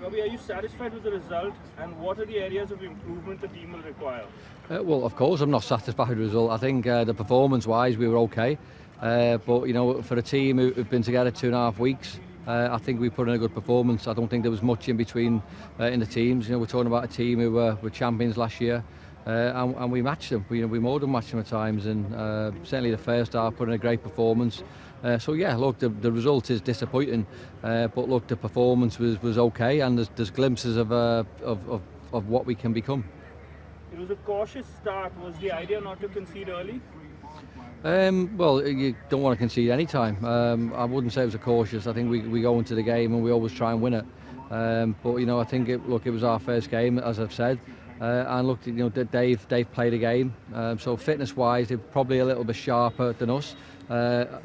Robbie, are you satisfied with the result, and what are the areas of improvement the team will require? Well, of course, I'm not satisfied with the result. I think the performance-wise, we were okay, but you know, for a team who've been together 2.5 weeks, I think we put in a good performance. I don't think there was much in between in the teams. You know, we're talking about a team who were champions last year, and we matched them. We more than matched them at times, and certainly the first half put in a great performance. So yeah, look, the result is disappointing, but look, the performance was okay, and there's glimpses of what we can become. It was a cautious start. Was the idea not to concede early? Well, you don't want to concede any time. I wouldn't say it was a cautious. I think we go into the game and we always try and win it. But you know, I think it was our first game, as I've said. And look, you know, Dave played a game. So fitness-wise, they're probably a little bit sharper than us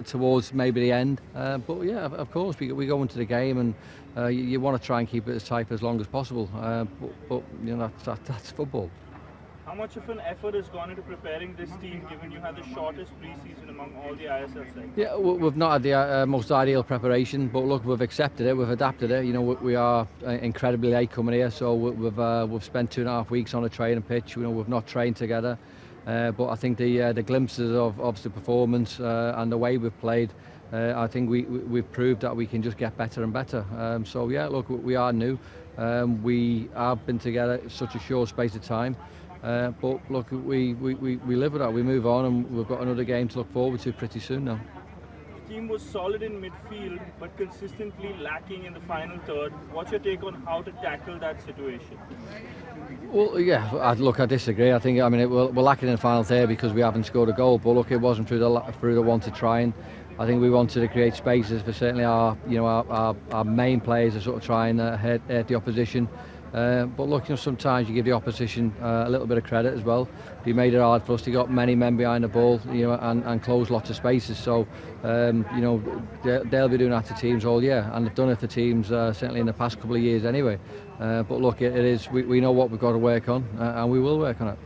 towards maybe the end. But yeah, of course, we go into the game and you want to try and keep it as tight as long as possible. But you know, that's football. How much of an effort has gone into preparing this team, given you had the shortest pre-season among all the ISL sides? Yeah, we've not had the most ideal preparation, but look, we've accepted it, we've adapted it. You know, we are incredibly late coming here, so we've spent 2.5 weeks on a training pitch. You know, we've not trained together, but I think the glimpses of the performance and the way we've played, I think we've proved that we can just get better and better. So yeah, look, we are new. We have been together such a short space of time. But look, we live with that, we move on, and we've got another game to look forward to pretty soon now. The team was solid in midfield, but consistently lacking in the final third. What's your take on how to tackle that situation? Well, yeah, I disagree. I mean, we're lacking in the final third because we haven't scored a goal, but look, it wasn't through the want to try, and I think we wanted to create spaces for certainly our main players to sort of try and hurt the opposition. But look, you know, sometimes you give the opposition a little bit of credit as well. They made it hard for us. They got many men behind the ball, you know, and closed lots of spaces. So, you know, they'll be doing that to teams all year, and they've done it for teams certainly in the past couple of years anyway. But look, we know what we've got to work on, and we will work on it.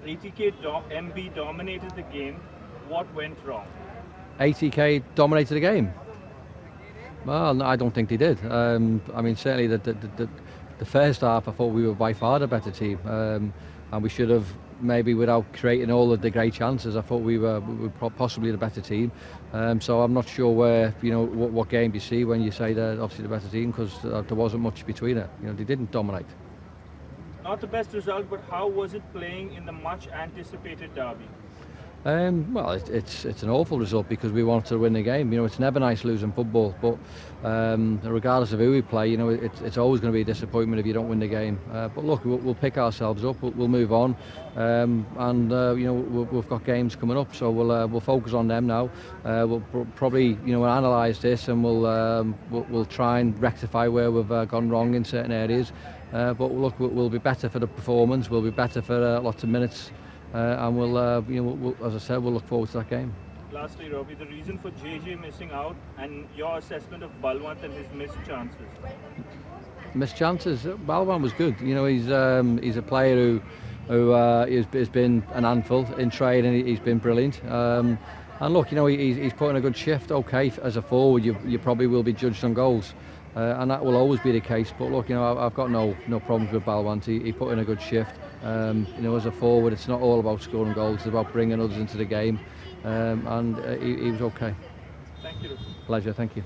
ATK MB dominated the game. What went wrong? ATK dominated the game? Well, no, I don't think they did. I mean, certainly the first half, I thought we were by far the better team, and we should have, maybe without creating all of the great chances, I thought we were possibly the better team. So I'm not sure where, you know, what game you see when you say they're obviously the better team, because there wasn't much between it. You know, they didn't dominate. Not the best result, but how was it playing in the much anticipated derby? Well, it's an awful result because we wanted to win the game. You know, it's never nice losing football, but regardless of who we play, you know, it's always going to be a disappointment if you don't win the game. But look, we'll pick ourselves up, we'll move on, and you know, we've got games coming up, so we'll focus on them now. We'll probably, you know, analyse this, and we'll try and rectify where we've gone wrong in certain areas. But look, we'll be better for the performance. We'll be better for lots of minutes. And you know, as I said, we'll look forward to that game. Lastly, Robbie, the reason for JJ missing out and your assessment of Balwant and his missed chances? Missed chances? Balwant was good. You know, he's a player who has been an handful in trade, and he's been brilliant. And look, you know, he's put in a good shift. Okay, as a forward, you probably will be judged on goals. And that will always be the case. But look, you know, I've got no problems with Balwant. He put in a good shift. You know, as a forward, it's not all about scoring goals. It's about bringing others into the game. And he was okay. Thank you. Pleasure. Thank you.